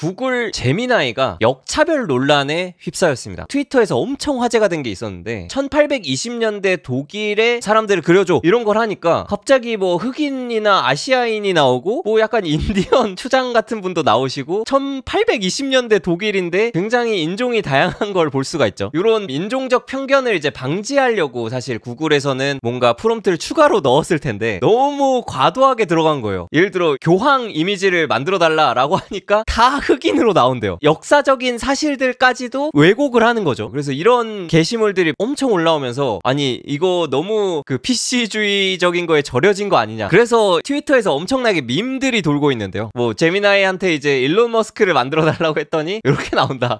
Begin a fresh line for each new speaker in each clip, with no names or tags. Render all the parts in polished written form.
구글 제미나이가 역차별 논란에 휩싸였습니다. 트위터에서 엄청 화제가 된 게 있었는데 1820년대 독일의 사람들을 그려줘 이런 걸 하니까 갑자기 뭐 흑인이나 아시아인이 나오고 뭐 약간 인디언 추장 같은 분도 나오시고 1820년대 독일인데 굉장히 인종이 다양한 걸 볼 수가 있죠. 이런 인종적 편견을 이제 방지하려고 사실 구글에서는 뭔가 프롬프트를 추가로 넣었을 텐데 너무 과도하게 들어간 거예요. 예를 들어 교황 이미지를 만들어 달라라고 하니까 다 흑인으로 나온대요. 역사적인 사실들까지도 왜곡을 하는 거죠. 그래서 이런 게시물들이 엄청 올라오면서 아니 이거 너무 그 PC주의적인 거에 절여진 거 아니냐. 그래서 트위터에서 엄청나게 밈들이 돌고 있는데요. 뭐 제미나이한테 이제 일론 머스크를 만들어 달라고 했더니 이렇게 나온다.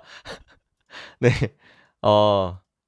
네.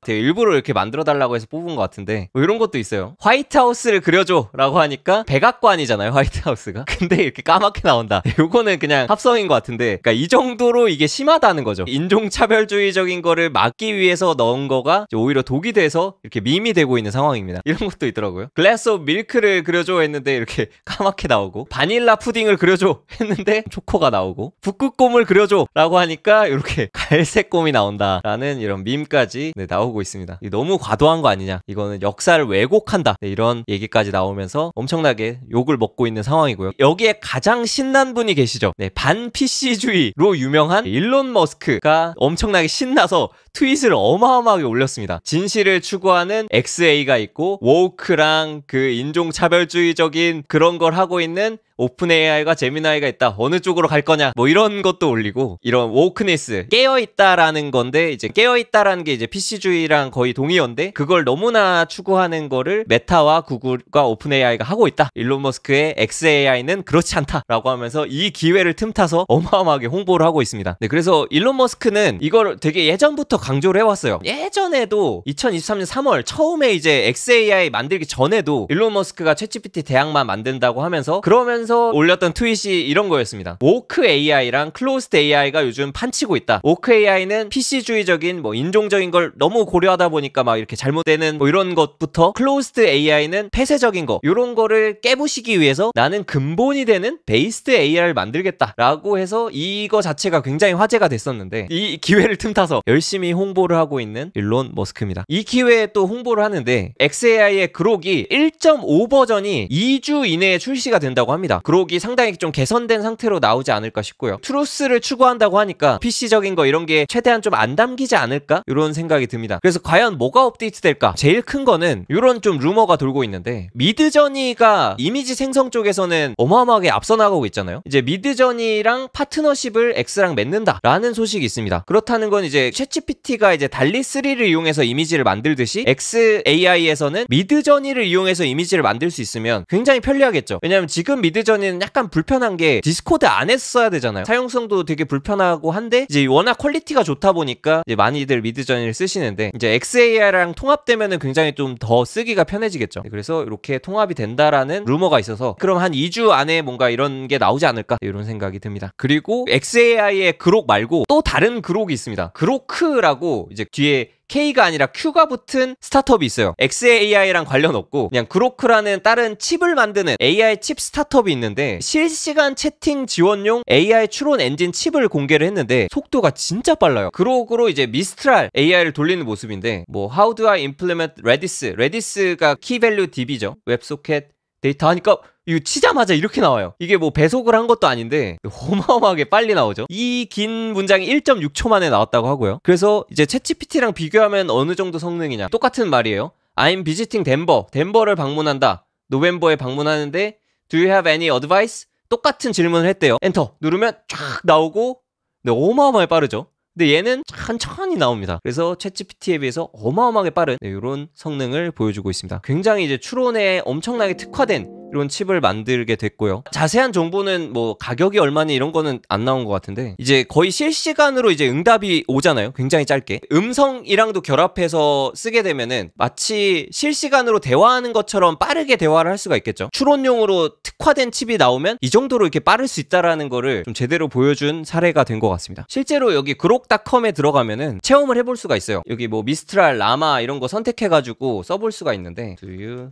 되게 일부러 이렇게 만들어달라고 해서 뽑은 것 같은데 뭐 이런 것도 있어요. 화이트하우스를 그려줘 라고 하니까 백악관이잖아요, 화이트하우스가. 근데 이렇게 까맣게 나온다. 요거는 그냥 합성인 것 같은데, 그러니까 이 정도로 이게 심하다는 거죠. 인종차별주의적인 거를 막기 위해서 넣은 거가 오히려 독이 돼서 이렇게 밈이 되고 있는 상황입니다. 이런 것도 있더라고요. 글래스 오브 밀크를 그려줘 했는데 이렇게 까맣게 나오고, 바닐라 푸딩을 그려줘 했는데 초코가 나오고, 북극곰을 그려줘 라고 하니까 이렇게 갈색 곰이 나온다라는 이런 밈까지 나오고 있습니다. 너무 과도한 거 아니냐, 이거는 역사를 왜곡한다, 이런 얘기까지 나오면서 엄청나게 욕을 먹고 있는 상황이고요. 여기에 가장 신난 분이 계시죠. 반 PC주의로 유명한 일론 머스크가 엄청나게 신나서 트윗을 어마어마하게 올렸습니다. 진실을 추구하는 XA가 있고 워크랑 그 인종차별주의적인 그런 걸 하고 있는 오픈 AI가 제미나이가 있다. 어느 쪽으로 갈 거냐? 뭐 이런 것도 올리고, 이런 wokeness, 깨어있다라는 건데, 이제 깨어있다라는 게 이제 PC주의랑 거의 동의어인데, 그걸 너무나 추구하는 거를 메타와 구글과 오픈 AI가 하고 있다. 일론 머스크의 XAI는 그렇지 않다라고 하면서 이 기회를 틈타서 어마어마하게 홍보를 하고 있습니다. 네, 그래서 일론 머스크는 이걸 되게 예전부터 강조를 해왔어요. 예전에도 2023년 3월 처음에 이제 XAI 만들기 전에도 일론 머스크가 챗GPT 대학만 만든다고 하면서, 그러면서 올렸던 트윗이 이런 거였습니다. woke AI랑 closed AI가 요즘 판치고 있다. woke AI는 PC주의적인 뭐 인종적인 걸 너무 고려하다 보니까 막 이렇게 잘못되는 뭐 이런 것부터, closed AI는 폐쇄적인 거, 이런 거를 깨부시기 위해서 나는 근본이 되는 베이스드 AI를 만들겠다라고 해서 이거 자체가 굉장히 화제가 됐었는데, 이 기회를 틈타서 열심히 홍보를 하고 있는 일론 머스크입니다. 이 기회에 또 홍보를 하는데, XAI의 그록이 1.5 버전이 2주 이내에 출시가 된다고 합니다. 그록이 상당히 좀 개선된 상태로 나오지 않을까 싶고요. 트루스를 추구한다고 하니까 PC적인 거 이런 게 최대한 좀 안 담기지 않을까, 이런 생각이 듭니다. 그래서 과연 뭐가 업데이트 될까? 제일 큰 거는 이런 좀 루머가 돌고 있는데, 미드저니가 이미지 생성 쪽에서는 어마어마하게 앞서 나가고 있잖아요. 이제 미드저니랑 파트너십을 X랑 맺는다 라는 소식이 있습니다. 그렇다는 건 이제 챗GPT가 이제 달리3를 이용해서 이미지를 만들듯이 XAI에서는 미드저니를 이용해서 이미지를 만들 수 있으면 굉장히 편리하겠죠. 왜냐면 지금 미드저니는 약간 불편한 게 디스코드 안에서 써야 되잖아요. 사용성도 되게 불편하고 한데, 이제 워낙 퀄리티가 좋다 보니까 이제 많이들 미드저니를 쓰시는데, 이제 XAI랑 통합되면은 굉장히 좀 더 쓰기가 편해지겠죠. 그래서 이렇게 통합이 된다라는 루머가 있어서, 그럼 한 2주 안에 뭔가 이런 게 나오지 않을까, 이런 생각이 듭니다. 그리고 XAI의 그록 말고 또 다른 그록이 있습니다. 그로크라고 이제 뒤에 K가 아니라 Q가 붙은 스타트업이 있어요. XAI랑 관련 없고 그냥 그로크라는 다른 칩을 만드는 AI 칩 스타트업이 있는데, 실시간 채팅 지원용 AI 추론 엔진 칩을 공개를 했는데 속도가 진짜 빨라요. 그록으로 이제 미스트랄 AI를 돌리는 모습인데, 뭐 How do I implement Redis? Redis가 키밸류 DB죠. 웹소켓 데이터 하니까 이거 치자마자 이렇게 나와요. 이게 뭐 배속을 한 것도 아닌데 어마어마하게 빨리 나오죠. 이 긴 문장이 1.6초 만에 나왔다고 하고요. 그래서 이제 챗GPT랑 비교하면 어느 정도 성능이냐, 똑같은 말이에요. I'm visiting Denver. 덴버를 방문한다. 노벰버에 방문하는데 Do you have any advice? 똑같은 질문을 했대요. 엔터 누르면 쫙 나오고, 네, 어마어마하게 빠르죠. 근데 얘는 천천히 나옵니다. 그래서 챗GPT에 비해서 어마어마하게 빠른 이런 성능을 보여주고 있습니다. 굉장히 이제 추론에 엄청나게 특화된 이런 칩을 만들게 됐고요. 자세한 정보는 뭐 가격이 얼마니 이런 거는 안 나온 것 같은데, 이제 거의 실시간으로 이제 응답이 오잖아요. 굉장히 짧게. 음성이랑도 결합해서 쓰게 되면은 마치 실시간으로 대화하는 것처럼 빠르게 대화를 할 수가 있겠죠. 추론용으로 특화된 칩이 나오면 이 정도로 이렇게 빠를 수 있다라는 거를 좀 제대로 보여준 사례가 된 것 같습니다. 실제로 여기 그록닷컴에 들어가면은 체험을 해볼 수가 있어요. 여기 뭐 미스트랄, 라마 이런 거 선택해가지고 써볼 수가 있는데, Do you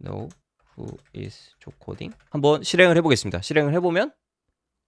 know who is Joe Coding? 한번 실행을 해보겠습니다. 실행을 해보면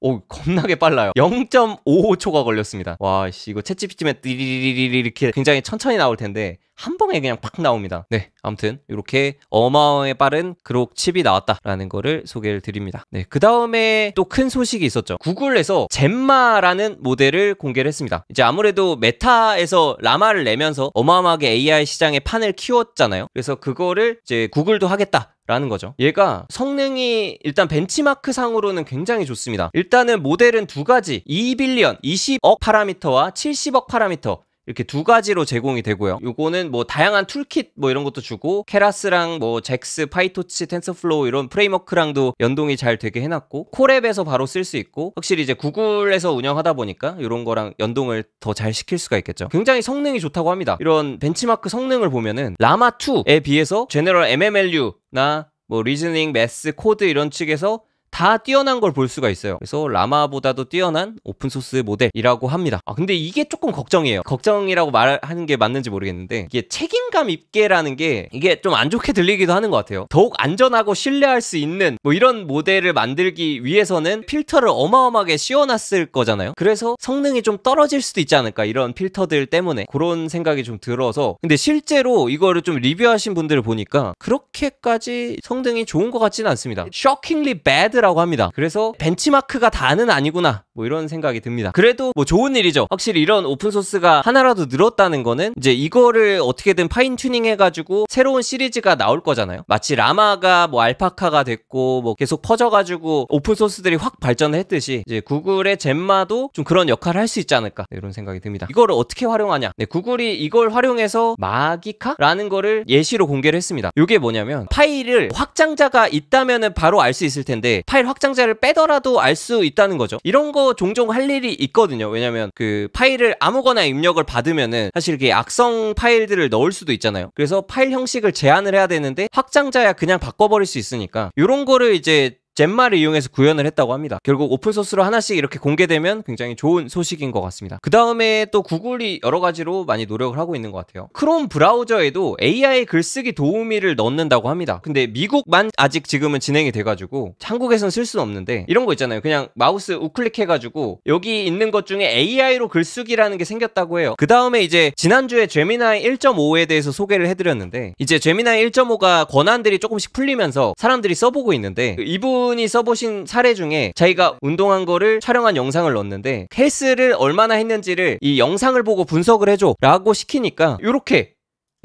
오, 겁나게 빨라요. 0.55초가 걸렸습니다. 와, 씨, 이거 챗GPT면 띠리리리리 이렇게 굉장히 천천히 나올 텐데 한 방에 그냥 팍 나옵니다. 네, 아무튼 이렇게 어마어마하게 빠른 그록 칩이 나왔다라는 거를 소개를 드립니다. 네, 그 다음에 또 큰 소식이 있었죠. 구글에서 잼마라는 모델을 공개를 했습니다. 이제 아무래도 메타에서 라마를 내면서 어마어마하게 AI 시장의 판을 키웠잖아요. 그래서 그거를 이제 구글도 하겠다 라는 거죠. 얘가 성능이 일단 벤치마크 상으로는 굉장히 좋습니다. 일단은 모델은 두 가지, 2빌리언, 20억 파라미터와 70억 파라미터 이렇게 두 가지로 제공이 되고요. 요거는 뭐 다양한 툴킷 뭐 이런 것도 주고 케라스랑 뭐 잭스, 파이토치, 텐서플로우 이런 프레임워크랑도 연동이 잘 되게 해놨고 콜앱에서 바로 쓸 수 있고 확실히 이제 구글에서 운영하다 보니까 이런 거랑 연동을 더 잘 시킬 수가 있겠죠. 굉장히 성능이 좋다고 합니다. 이런 벤치마크 성능을 보면은 라마2에 비해서 제너럴 MMLU나 뭐 리즈닝, 매스, 코드 이런 측에서 다 뛰어난 걸 볼 수가 있어요. 그래서 라마보다도 뛰어난 오픈소스 모델이라고 합니다. 근데 이게 조금 걱정이에요. 걱정이라고 말하는 게 맞는지 모르겠는데 이게 책임감 있게라는 게 이게 좀 안 좋게 들리기도 하는 것 같아요. 더욱 안전하고 신뢰할 수 있는 뭐 이런 모델을 만들기 위해서는 필터를 어마어마하게 씌워놨을 거잖아요. 그래서 성능이 좀 떨어질 수도 있지 않을까, 이런 필터들 때문에. 그런 생각이 좀 들어서. 근데 실제로 이거를 좀 리뷰하신 분들을 보니까 그렇게까지 성능이 좋은 것 같지는 않습니다. shockingly bad 라고 합니다. 그래서 벤치마크가 다는 아니구나, 뭐 이런 생각이 듭니다. 그래도 뭐 좋은 일이죠. 확실히 이런 오픈소스가 하나라도 늘었다는 거는 이제 이거를 어떻게든 파인 튜닝 해가지고 새로운 시리즈가 나올 거잖아요. 마치 라마가 뭐 알파카가 됐고 뭐 계속 퍼져가지고 오픈소스들이 확 발전을 했듯이 이제 구글의 잼마도 좀 그런 역할을 할 수 있지 않을까, 이런 생각이 듭니다. 이거를 어떻게 활용하냐. 네, 구글이 이걸 활용해서 마기카라는 거를 예시로 공개를 했습니다. 이게 뭐냐면 파일을 확장자가 있다면은 바로 알 수 있을 텐데 파일 확장자를 빼더라도 알 수 있다는 거죠. 이런 거 종종 할 일이 있거든요. 왜냐면 그 파일을 아무거나 입력을 받으면은 사실 이게 악성 파일들을 넣을 수도 있잖아요. 그래서 파일 형식을 제한을 해야 되는데 확장자야 그냥 바꿔버릴 수 있으니까 이런 거를 이제 잼마를 이용해서 구현을 했다고 합니다. 결국 오픈소스로 하나씩 이렇게 공개되면 굉장히 좋은 소식인 것 같습니다. 그 다음에 또 구글이 여러 가지로 많이 노력을 하고 있는 것 같아요. 크롬 브라우저에도 AI 글쓰기 도우미를 넣는다고 합니다. 근데 미국만 아직 지금은 진행이 돼가지고 한국에선 쓸 수는 없는데 이런 거 있잖아요. 그냥 마우스 우클릭해가지고 여기 있는 것 중에 AI로 글쓰기라는 게 생겼다고 해요. 그 다음에 이제 지난주에 제미나이 1.5에 대해서 소개를 해드렸는데 이제 제미나이 1.5가 권한들이 조금씩 풀리면서 사람들이 써보고 있는데 이분 분이 써보신 사례 중에 자기가 운동한 거를 촬영한 영상을 넣었는데 헬스를 얼마나 했는지를 이 영상을 보고 분석을 해줘 라고 시키니까 이렇게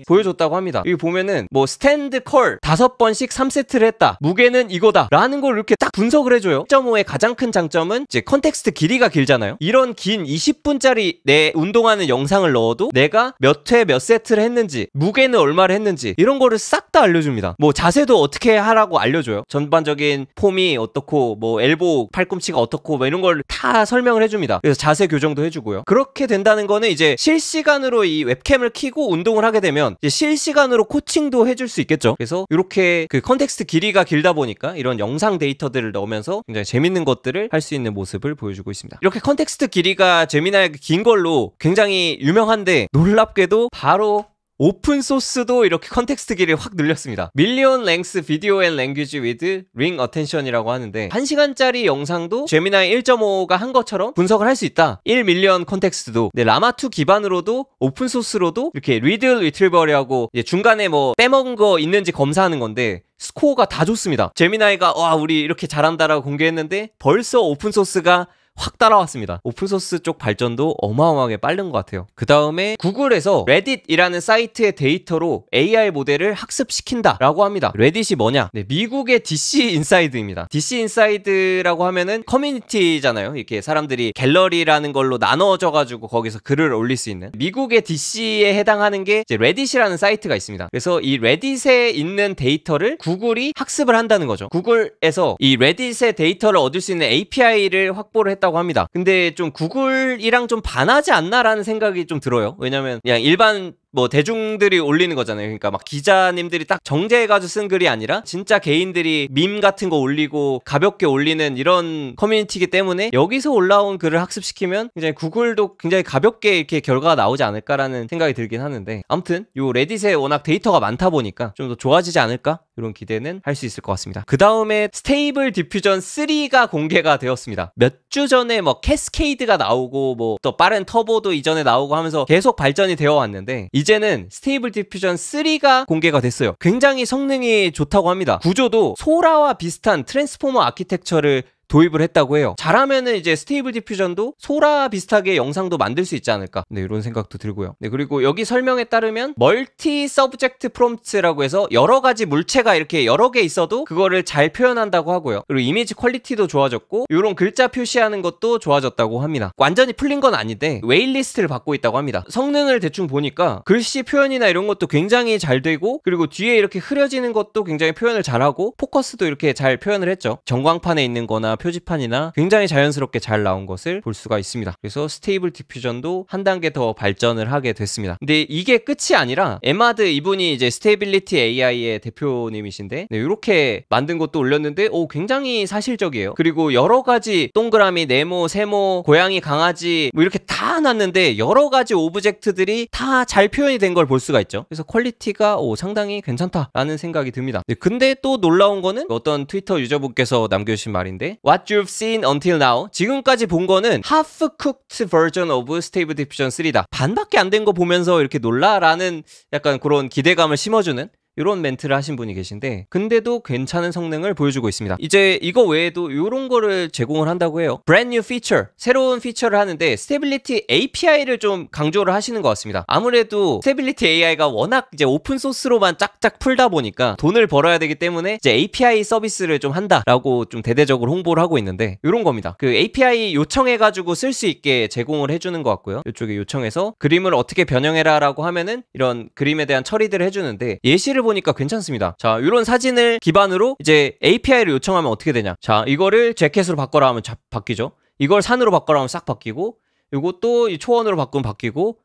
보여줬다고 합니다. 여기 보면은 뭐 스탠드 컬 5번씩 3세트를 했다, 무게는 이거다 라는 걸 이렇게 딱 분석을 해줘요. 1.5의 가장 큰 장점은 이제 컨텍스트 길이가 길잖아요. 이런 긴 20분짜리 내 운동하는 영상을 넣어도 내가 몇 회 몇 세트를 했는지, 무게는 얼마를 했는지 이런 거를 싹 다 알려줍니다. 뭐 자세도 어떻게 하라고 알려줘요. 전반적인 폼이 어떻고 뭐 엘보 팔꿈치가 어떻고 뭐 이런 걸 다 설명을 해줍니다. 그래서 자세 교정도 해주고요. 그렇게 된다는 거는 이제 실시간으로 이 웹캠을 켜고 운동을 하게 되면 이제 실시간으로 코칭도 해줄 수 있겠죠. 그래서 이렇게 그 컨텍스트 길이가 길다 보니까 이런 영상 데이터들을 넣으면서 굉장히 재밌는 것들을 할 수 있는 모습을 보여주고 있습니다. 이렇게 컨텍스트 길이가 재미나게 긴 걸로 굉장히 유명한데 놀랍게도 바로 오픈소스도 이렇게 컨텍스트 길이를 확 늘렸습니다. 밀리언 랭스 비디오 앤 랭귀지 위드 링 어텐션이라고 하는데 1시간짜리 영상도 제미나이 1.5가 한 것처럼 분석을 할 수 있다. 1밀리언 컨텍스트도. 네, 라마2 기반으로도 오픈소스로도 이렇게 리드 리트리버리하고 중간에 뭐 빼먹은 거 있는지 검사하는 건데 스코어가 다 좋습니다. 제미나이가 와 우리 이렇게 잘한다라고 공개했는데 벌써 오픈소스가 확 따라왔습니다. 오픈소스 쪽 발전도 어마어마하게 빠른 것 같아요. 그 다음에 구글에서 레딧이라는 사이트의 데이터로 AI 모델을 학습시킨다라고 합니다. 레딧이 뭐냐? 네, 미국의 DC 인사이드입니다. DC 인사이드라고 하면은 커뮤니티잖아요. 이렇게 사람들이 갤러리라는 걸로 나눠져가지고 거기서 글을 올릴 수 있는. 미국의 DC에 해당하는 게 이제 레딧이라는 사이트가 있습니다. 그래서 이 레딧에 있는 데이터를 구글이 학습을 한다는 거죠. 구글에서 이 레딧의 데이터를 얻을 수 있는 API를 확보를 했다고 합니다. 근데 좀 구글이랑 좀 반하지 않나라는 생각이 좀 들어요. 왜냐면 그냥 일반 뭐 대중들이 올리는 거잖아요. 그러니까 막 기자님들이 딱 정제해가지고 쓴 글이 아니라 진짜 개인들이 밈 같은 거 올리고 가볍게 올리는 이런 커뮤니티이기 때문에 여기서 올라온 글을 학습시키면 굉장히 구글도 굉장히 가볍게 이렇게 결과가 나오지 않을까라는 생각이 들긴 하는데, 아무튼 요 레딧에 워낙 데이터가 많다 보니까 좀 더 좋아지지 않을까? 이런 기대는 할 수 있을 것 같습니다. 그 다음에 스테이블 디퓨전 3가 공개가 되었습니다. 몇 주 전에 뭐 캐스케이드가 나오고 뭐 또 빠른 터보도 이전에 나오고 하면서 계속 발전이 되어 왔는데, 이제는 스테이블 디퓨전 3가 공개가 됐어요. 굉장히 성능이 좋다고 합니다. 구조도 소라와 비슷한 트랜스포머 아키텍처를 도입을 했다고 해요. 잘하면은 이제 스테이블 디퓨전도 소라 비슷하게 영상도 만들 수 있지 않을까, 네, 이런 생각도 들고요. 네, 그리고 여기 설명에 따르면 멀티 서브젝트 프롬프트라고 해서 여러 가지 물체가 이렇게 여러 개 있어도 그거를 잘 표현한다고 하고요. 그리고 이미지 퀄리티도 좋아졌고 이런 글자 표시하는 것도 좋아졌다고 합니다. 완전히 풀린 건 아닌데 웨일리스트를 받고 있다고 합니다. 성능을 대충 보니까 글씨 표현이나 이런 것도 굉장히 잘 되고, 그리고 뒤에 이렇게 흐려지는 것도 굉장히 표현을 잘하고, 포커스도 이렇게 잘 표현을 했죠. 전광판에 있는 거나 표지판이나 굉장히 자연스럽게 잘 나온 것을 볼 수가 있습니다. 그래서 스테이블 디퓨전도 한 단계 더 발전을 하게 됐습니다. 근데 이게 끝이 아니라 에마드 이분이 이제 스테이빌리티 AI의 대표님이신데, 네, 이렇게 만든 것도 올렸는데 굉장히 사실적이에요. 그리고 여러 가지 동그라미, 네모, 세모, 고양이, 강아지 뭐 이렇게 다 놨는데 여러 가지 오브젝트들이 다 잘 표현이 된 걸 볼 수가 있죠. 그래서 퀄리티가 상당히 괜찮다라는 생각이 듭니다. 네, 근데 또 놀라운 거는 어떤 트위터 유저분께서 남겨주신 말인데, What you've seen until now, 지금까지 본 거는 half-cooked version of Stable Diffusion 3다. 반밖에 안 된 거 보면서 이렇게 놀라라는 약간 그런 기대감을 심어주는 이런 멘트를 하신 분이 계신데, 근데도 괜찮은 성능을 보여주고 있습니다. 이제 이거 외에도 이런 거를 제공을 한다고 해요. Brand new feature, 새로운 피처를 하는데 스테빌리티 API를 좀 강조를 하시는 것 같습니다. 아무래도 스테빌리티 AI가 워낙 이제 오픈 소스로만 짝짝 풀다 보니까 돈을 벌어야 되기 때문에 이제 API 서비스를 좀 한다라고 좀 대대적으로 홍보를 하고 있는데, 이런 겁니다. 그 API 요청해가지고 쓸 수 있게 제공을 해주는 것 같고요. 이쪽에 요청해서 그림을 어떻게 변형해라라고 하면은 이런 그림에 대한 처리들을 해주는데, 예시를 보니까 괜찮습니다. 자, 이런 사진을 기반으로 이제 API를 요청하면 어떻게 되냐. 자, 이거를 재킷으로 바꿔라 하면 바뀌죠. 이걸 산으로 바꿔라 하면 싹 바뀌고, 이것도 초원으로 바꾸면 바뀌고,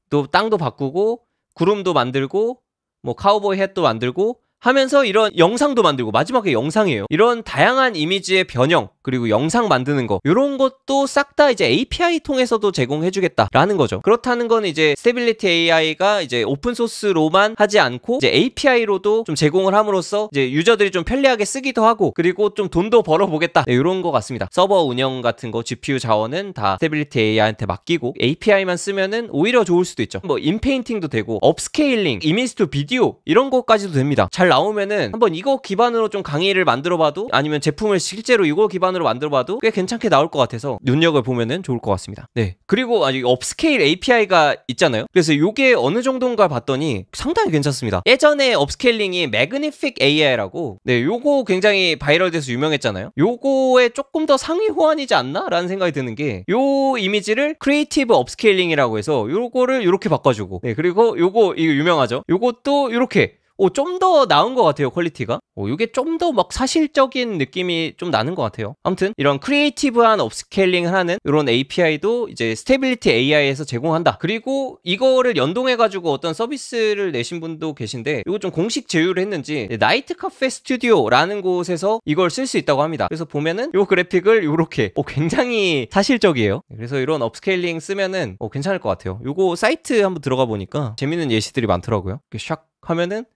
또 땅도 바꾸고, 구름도 만들고, 뭐 카우보이 햇도 만들고 하면서 이런 영상도 만들고, 마지막에 영상이에요. 이런 다양한 이미지의 변형, 그리고 영상 만드는 거, 이런 것도 싹 다 이제 API 통해서도 제공해주겠다라는 거죠. 그렇다는 건 이제 스테빌리티 AI가 이제 오픈 소스로만 하지 않고 이제 API로도 좀 제공을 함으로써 이제 유저들이 좀 편리하게 쓰기도 하고, 그리고 좀 돈도 벌어보겠다, 네, 이런 거 같습니다. 서버 운영 같은 거, GPU 자원은 다 스테빌리티 AI한테 맡기고 API만 쓰면은 오히려 좋을 수도 있죠. 뭐 인페인팅도 되고, 업스케일링, 이미지 투 비디오 이런 것까지도 됩니다. 잘 나오면은 한번 이거 기반으로 좀 강의를 만들어봐도, 아니면 제품을 실제로 이거 기반으로 만들어봐도 꽤 괜찮게 나올 것 같아서 눈여겨 보면은 좋을 것 같습니다. 네, 그리고 아직 업스케일 API가 있잖아요. 그래서 이게 어느 정도인가 봤더니 상당히 괜찮습니다. 예전에 업스케일링이 매그니픽 AI라고, 네, 요거 굉장히 바이럴돼서 유명했잖아요. 요거에 조금 더 상위 호환이지 않나? 라는 생각이 드는 게, 요 이미지를 크리에이티브 업스케일링이라고 해서 요거를 요렇게 바꿔주고, 네, 그리고 이거 유명하죠. 요것도 요렇게 좀 더 나은 것 같아요, 퀄리티가. 이게 좀 더 막 사실적인 느낌이 좀 나는 것 같아요. 아무튼 이런 크리에이티브한 업스케일링을 하는 이런 API도 이제 스테빌리티 AI에서 제공한다. 그리고 이거를 연동해가지고 어떤 서비스를 내신 분도 계신데, 이거 좀 공식 제휴를 했는지 나이트 카페 스튜디오라는 곳에서 이걸 쓸 수 있다고 합니다. 그래서 보면은 이 그래픽을 이렇게 굉장히 사실적이에요. 그래서 이런 업스케일링 쓰면은 괜찮을 것 같아요. 이거 사이트 한번 들어가 보니까 재밌는 예시들이 많더라고요. 이렇게 샥 하면은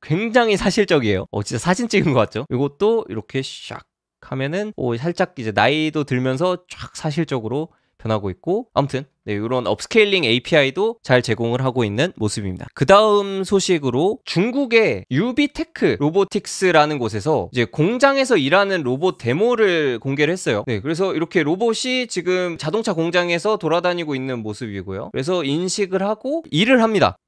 굉장히 사실적이에요. 진짜 사진 찍은 것 같죠? 이것도 이렇게 샥 하면은 살짝 이제 나이도 들면서 쫙 사실적으로 변하고 있고, 아무튼 네, 이런 업스케일링 API도 잘 제공을 하고 있는 모습입니다. 그 다음 소식으로 중국의 유비테크 로보틱스라는 곳에서 이제 공장에서 일하는 로봇 데모를 공개를 했어요. 네, 그래서 이렇게 로봇이 지금 자동차 공장에서 돌아다니고 있는 모습이고요. 그래서 인식을 하고 일을 합니다.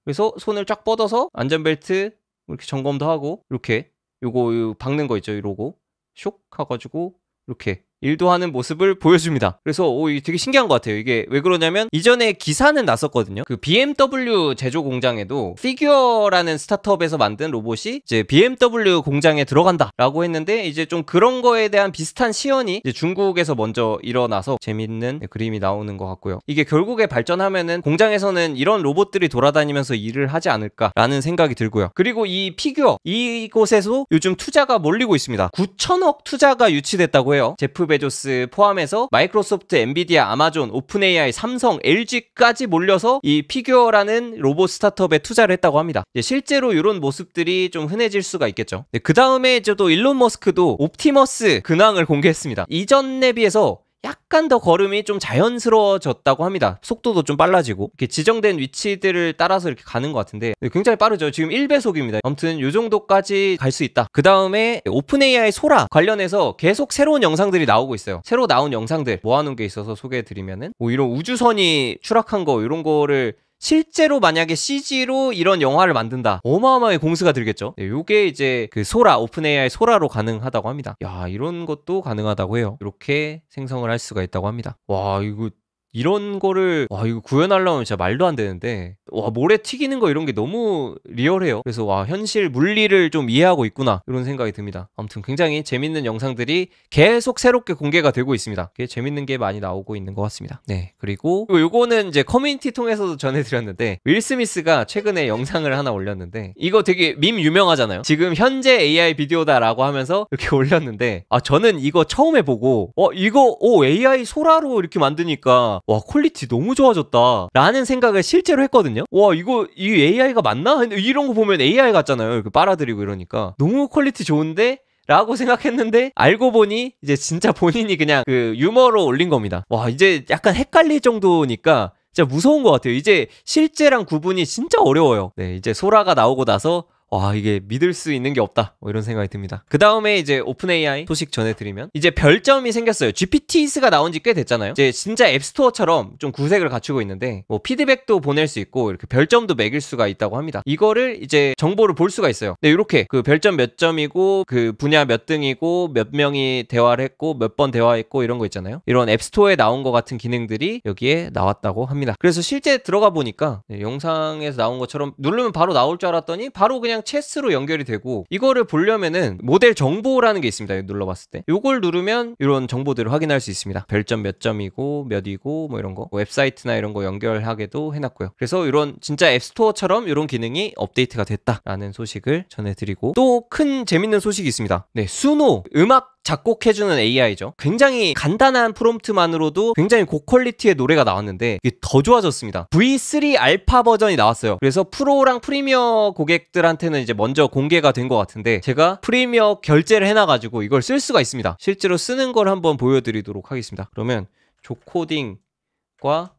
그래서 손을 쫙 뻗어서 안전벨트 이렇게 점검도 하고, 이렇게 요거 박는 거 있죠, 이 로고 쇽 하가지고 이렇게 일도 하는 모습을 보여줍니다. 그래서 이게 되게 신기한 것 같아요. 이게 왜 그러냐면 이전에 기사는 났었거든요. 그 BMW 제조 공장에도 피규어라는 스타트업에서 만든 로봇이 이제 BMW 공장에 들어간다라고 했는데 이제 좀 그런 거에 대한 비슷한 시연이 이제 중국에서 먼저 일어나서 재밌는 그림이 나오는 것 같고요. 이게 결국에 발전하면은 공장에서는 이런 로봇들이 돌아다니면서 일을 하지 않을까라는 생각이 들고요. 그리고 이 피규어 이곳에서 요즘 투자가 몰리고 있습니다. 9천억 투자가 유치됐다고 해요. 제프 베조스 포함해서 마이크로소프트, 엔비디아, 아마존, 오픈AI, 삼성, LG까지 몰려서 이 피규어라는 로봇 스타트업에 투자를 했다고 합니다. 실제로 이런 모습들이 좀 흔해질 수가 있겠죠. 그 다음에 이제 또 일론 머스크도 옵티머스 근황을 공개했습니다. 이전에 비해서 약간 더 걸음이 좀 자연스러워졌다고 합니다. 속도도 좀 빨라지고 이렇게 지정된 위치들을 따라서 이렇게 가는 것 같은데 굉장히 빠르죠. 지금 1배속입니다. 아무튼 이 정도까지 갈 수 있다. 그 다음에 오픈AI 소라 관련해서 계속 새로운 영상들이 나오고 있어요. 새로 나온 영상들 모아놓은 게 있어서 소개해드리면은 뭐 이런 우주선이 추락한 거 이런 거를 실제로 만약에 CG로 이런 영화를 만든다. 어마어마하게 공수가 들겠죠. 네, 요게 이제 그 소라, 오픈AI 소라로 가능하다고 합니다. 야, 이런 것도 가능하다고 해요. 이렇게 생성을 할 수가 있다고 합니다. 와, 이거 이런 거를 이거 구현하려면 진짜 말도 안 되는데 모래 튀기는 거 이런 게 너무 리얼해요. 그래서 현실 물리를 좀 이해하고 있구나 이런 생각이 듭니다. 아무튼 굉장히 재밌는 영상들이 계속 새롭게 공개가 되고 있습니다. 재밌는 게 많이 나오고 있는 것 같습니다. 네, 그리고 요거는 이제 커뮤니티 통해서도 전해드렸는데 윌 스미스가 최근에 영상을 하나 올렸는데 이거 되게 밈 유명하잖아요. 지금 현재 AI 비디오다라고 하면서 이렇게 올렸는데 저는 이거 처음 해보고 이거 AI 소라로 이렇게 만드니까 와, 퀄리티 너무 좋아졌다 라는 생각을 실제로 했거든요. 와, 이거 이 AI가 맞나? 이런 거 보면 AI 같잖아요. 이렇게 빨아들이고 이러니까 너무 퀄리티 좋은데? 라고 생각했는데 알고 보니 이제 진짜 본인이 그냥 그 유머로 올린 겁니다. 와, 이제 약간 헷갈릴 정도니까 진짜 무서운 것 같아요. 이제 실제랑 구분이 진짜 어려워요. 네, 이제 소라가 나오고 나서 와, 이게 믿을 수 있는 게 없다 이런 생각이 듭니다. 그 다음에 이제 오픈AI 소식 전해드리면 이제 별점이 생겼어요. GPTs가 나온 지 꽤 됐잖아요. 이제 진짜 앱스토어처럼 좀 구색을 갖추고 있는데 뭐 피드백도 보낼 수 있고 이렇게 별점도 매길 수가 있다고 합니다. 이거를 이제 정보를 볼 수가 있어요. 네, 이렇게 그 별점 몇 점이고 그 분야 몇 등이고 몇 명이 대화를 했고 몇 번 대화했고 이런 거 있잖아요. 이런 앱스토어에 나온 것 같은 기능들이 여기에 나왔다고 합니다. 그래서 실제 들어가 보니까 영상에서 나온 것처럼 누르면 바로 나올 줄 알았더니 바로 그냥 체스로 연결이 되고 이거를 보려면은 모델 정보라는 게 있습니다. 눌러봤을 때 이걸 누르면 이런 정보들을 확인할 수 있습니다. 별점 몇 점이고 몇이고 뭐 이런 거 웹사이트나 이런 거 연결하게도 해놨고요. 그래서 이런 진짜 앱스토어처럼 이런 기능이 업데이트가 됐다라는 소식을 전해드리고 또 큰 재밌는 소식이 있습니다. 네, 수노 음악 작곡해주는 AI죠. 굉장히 간단한 프롬프트만으로도 굉장히 고퀄리티의 노래가 나왔는데 이게 더 좋아졌습니다. V3 알파 버전이 나왔어요. 그래서 프로랑 프리미어 고객들한테는 이제 먼저 공개가 된 것 같은데 제가 프리미어 결제를 해놔가지고 이걸 쓸 수가 있습니다. 실제로 쓰는 걸 한번 보여드리도록 하겠습니다. 그러면 조코딩과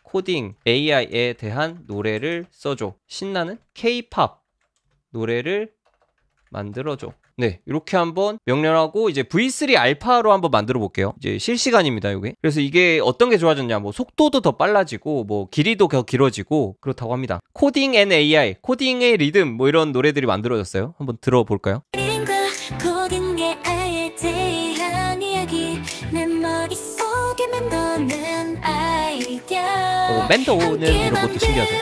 코딩 AI에 대한 노래를 써줘. 신나는 K-팝 노래를 만들어줘. 네, 이렇게 한번 명령하고 이제 V3 알파로 한번 만들어 볼게요. 이제 실시간입니다, 이게. 그래서 이게 어떤 게 좋아졌냐, 뭐 속도도 더 빨라지고 뭐 길이도 더 길어지고 그렇다고 합니다. 코딩 앤 AI, 코딩의 리듬 뭐 이런 노래들이 만들어졌어요. 한번 들어볼까요? 멘토는 이런 것도 신기하죠.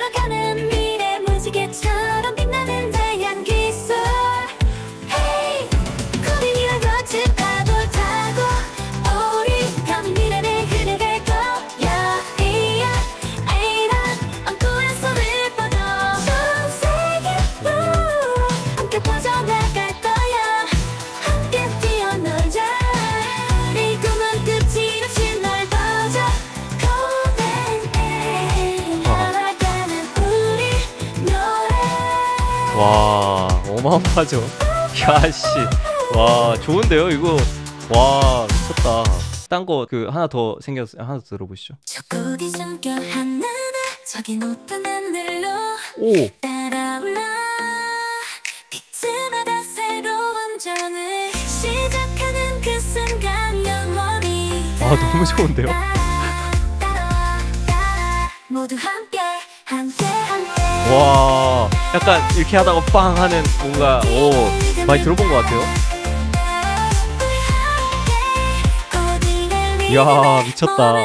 와, 어마어마하죠. 야씨, 와, 좋은데요 이거. 와, 미쳤다. 딴 거 그 하나 더 생겼어요. 하나 더 들어보시죠. 오. 아, 너무 좋은데요. 와, 약간 이렇게 하다가 빵 하는 뭔가 많이 들어본 것 같아요. 이야, 미쳤다.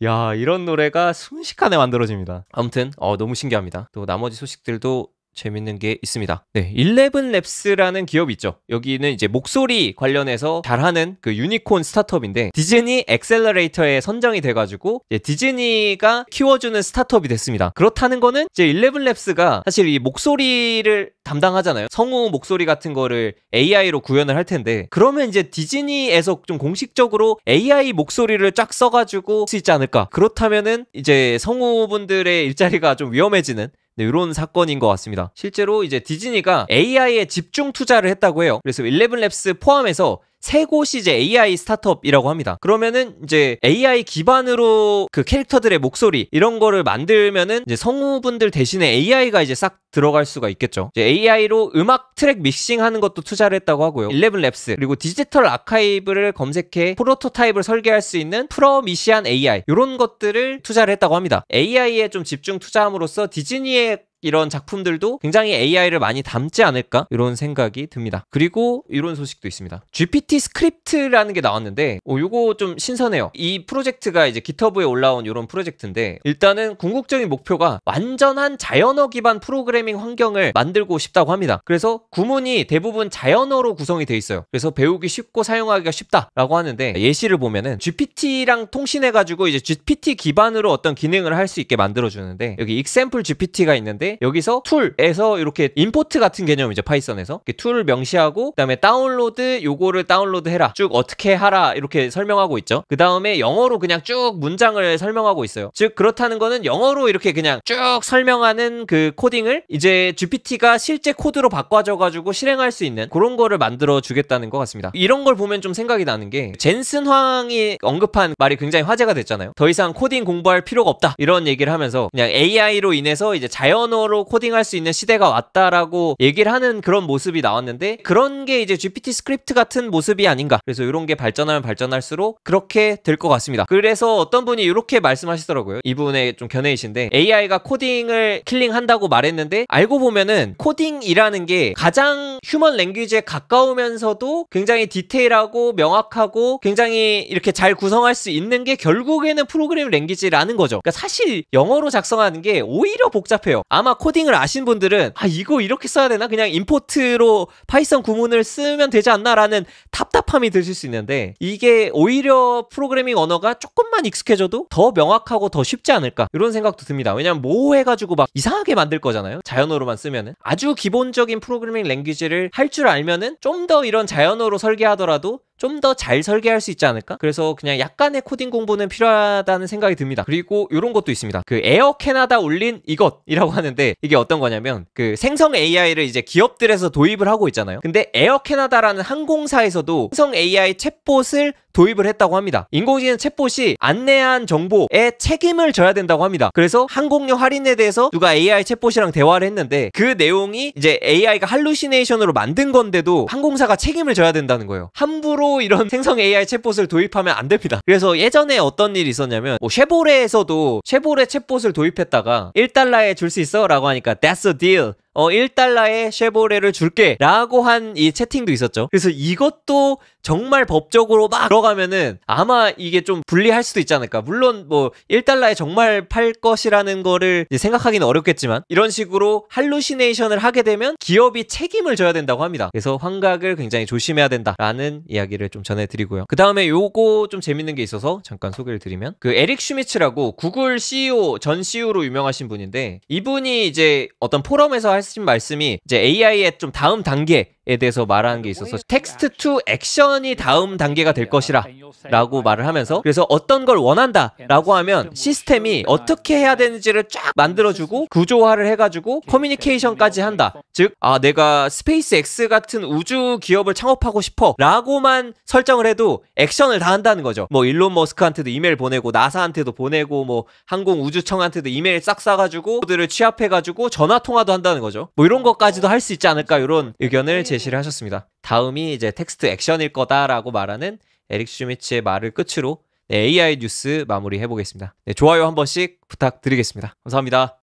야, 이런 노래가 순식간에 만들어집니다. 아무튼 너무 신기합니다. 또 나머지 소식들도 재밌는 게 있습니다. 네, 11랩스라는 기업이 있죠. 여기는 이제 목소리 관련해서 잘하는 그 유니콘 스타트업인데 디즈니 엑셀러레이터에 선정이 돼가지고 이제 디즈니가 키워주는 스타트업이 됐습니다. 그렇다는 거는 이제 11랩스가 사실 이 목소리를 담당하잖아요. 성우 목소리 같은 거를 AI로 구현을 할 텐데 그러면 이제 디즈니에서 좀 공식적으로 AI 목소리를 쫙 써가지고 할 수 있지 않을까. 그렇다면은 이제 성우분들의 일자리가 좀 위험해지는 네, 이런 사건인 것 같습니다. 실제로 이제 디즈니가 AI에 집중 투자를 했다고 해요. 그래서 11랩스 포함해서 세 곳이 이제 AI 스타트업이라고 합니다. 그러면은 이제 AI 기반으로 그 캐릭터들의 목소리 이런 거를 만들면은 이제 성우분들 대신에 AI가 이제 싹 들어갈 수가 있겠죠. 이제 AI로 음악 트랙 믹싱하는 것도 투자를 했다고 하고요. 11랩스 그리고 디지털 아카이브를 검색해 프로토타입을 설계할 수 있는 프로미시안 AI 이런 것들을 투자를 했다고 합니다. AI에 좀 집중 투자함으로써 디즈니의 이런 작품들도 굉장히 AI를 많이 담지 않을까 이런 생각이 듭니다. 그리고 이런 소식도 있습니다. GPT 스크립트라는 게 나왔는데 요거 좀 신선해요. 이 프로젝트가 이제 깃허브에 올라온 이런 프로젝트인데 일단은 궁극적인 목표가 완전한 자연어 기반 프로그래밍 환경을 만들고 싶다고 합니다. 그래서 구문이 대부분 자연어로 구성이 돼 있어요. 그래서 배우기 쉽고 사용하기가 쉽다라고 하는데 예시를 보면은 GPT랑 통신해가지고 이제 GPT 기반으로 어떤 기능을 할 수 있게 만들어주는데 여기 example GPT가 있는데 여기서 툴에서 이렇게 임포트 같은 개념이죠. 파이썬에서 툴을 명시하고 그 다음에 다운로드 요거를 다운로드 해라 쭉 어떻게 하라 이렇게 설명하고 있죠. 그 다음에 영어로 그냥 쭉 문장을 설명하고 있어요. 즉 그렇다는 거는 영어로 이렇게 그냥 쭉 설명하는 그 코딩을 이제 GPT가 실제 코드로 바꿔줘가지고 실행할 수 있는 그런 거를 만들어 주겠다는 것 같습니다. 이런 걸 보면 좀 생각이 나는 게 젠슨 황이 언급한 말이 굉장히 화제가 됐잖아요. 더 이상 코딩 공부할 필요가 없다 이런 얘기를 하면서 그냥 AI로 인해서 이제 자연어로 코딩할 수 있는 시대가 왔다라고 얘기를 하는 그런 모습이 나왔는데 그런 게 이제 GPT 스크립트 같은 모습이 아닌가. 그래서 이런 게 발전하면 발전할수록 그렇게 될 것 같습니다. 그래서 어떤 분이 이렇게 말씀하시더라고요. 이분의 좀 견해이신데 AI가 코딩을 킬링한다고 말했는데 알고 보면은 코딩이라는 게 가장 휴먼 랭귀지에 가까우면서도 굉장히 디테일하고 명확하고 굉장히 이렇게 잘 구성할 수 있는 게 결국에는 프로그래밍 랭귀지라는 거죠. 그러니까 사실 영어로 작성하는 게 오히려 복잡해요. 아마 코딩을 아신 분들은 이거 이렇게 써야 되나? 그냥 임포트로 파이썬 구문을 쓰면 되지 않나? 라는 답답함이 드실 수 있는데 이게 오히려 프로그래밍 언어가 조금만 익숙해져도 더 명확하고 더 쉽지 않을까? 이런 생각도 듭니다. 왜냐면 모호해가지고 막 이상하게 만들 거잖아요. 자연어로만 쓰면은. 아주 기본적인 프로그래밍 랭귀지를 할 줄 알면은 좀 더 이런 자연어로 설계하더라도 좀 더 잘 설계할 수 있지 않을까? 그래서 그냥 약간의 코딩 공부는 필요하다는 생각이 듭니다. 그리고 이런 것도 있습니다. 그 에어 캐나다 올린 이것이라고 하는데 이게 어떤 거냐면 그 생성 AI를 이제 기업들에서 도입을 하고 있잖아요. 근데 에어 캐나다라는 항공사에서도 생성 AI 챗봇을 도입을 했다고 합니다. 인공지능 챗봇이 안내한 정보에 책임을 져야 된다고 합니다. 그래서 항공료 할인에 대해서 누가 AI 챗봇이랑 대화를 했는데 그 내용이 이제 AI가 할루시네이션으로 만든 건데도 항공사가 책임을 져야 된다는 거예요. 함부로 이런 생성 AI 챗봇을 도입하면 안 됩니다. 그래서 예전에 어떤 일이 있었냐면 쉐보레에서도 쉐보레 챗봇을 도입했다가 1달러에 줄 수 있어? 라고 하니까 That's a deal. 1달러에 쉐보레를 줄게 라고 한 이 채팅도 있었죠. 그래서 이것도 정말 법적으로 막 들어가면은 아마 이게 좀 불리할 수도 있지 않을까. 물론 뭐 1달러에 정말 팔 것이라는 거를 생각하기는 어렵겠지만 이런 식으로 할루시네이션을 하게 되면 기업이 책임을 져야 된다고 합니다. 그래서 환각을 굉장히 조심해야 된다라는 이야기를 좀 전해드리고요. 그 다음에 요거 좀 재밌는 게 있어서 잠깐 소개를 드리면 그 에릭 슈미츠라고 구글 CEO 전 CEO로 유명하신 분인데 이분이 이제 어떤 포럼에서 하신 말씀이 이제 AI의 좀 다음 단계에 대해서 말하는 게 있어서 텍스트 투 액션이 다음 단계가 될 것이라 라고 말을 하면서 그래서 어떤 걸 원한다 라고 하면 시스템이 어떻게 해야 되는지를 쫙 만들어주고 구조화를 해가지고 커뮤니케이션까지 한다. 즉 내가 스페이스 X 같은 우주 기업을 창업하고 싶어 라고만 설정을 해도 액션을 다 한다는 거죠. 뭐 일론 머스크한테도 이메일 보내고 나사한테도 보내고 뭐 항공우주청한테도 이메일 싹 싸가지고 그들을 취합해가지고 전화통화도 한다는 거죠. 뭐 이런 것까지도 할 수 있지 않을까 이런 의견을 제시를 하셨습니다. 다음이 이제 텍스트 액션일 거다라고 말하는 에릭 슈미츠의 말을 끝으로 AI 뉴스 마무리 해보겠습니다. 좋아요 한 번씩 부탁드리겠습니다. 감사합니다.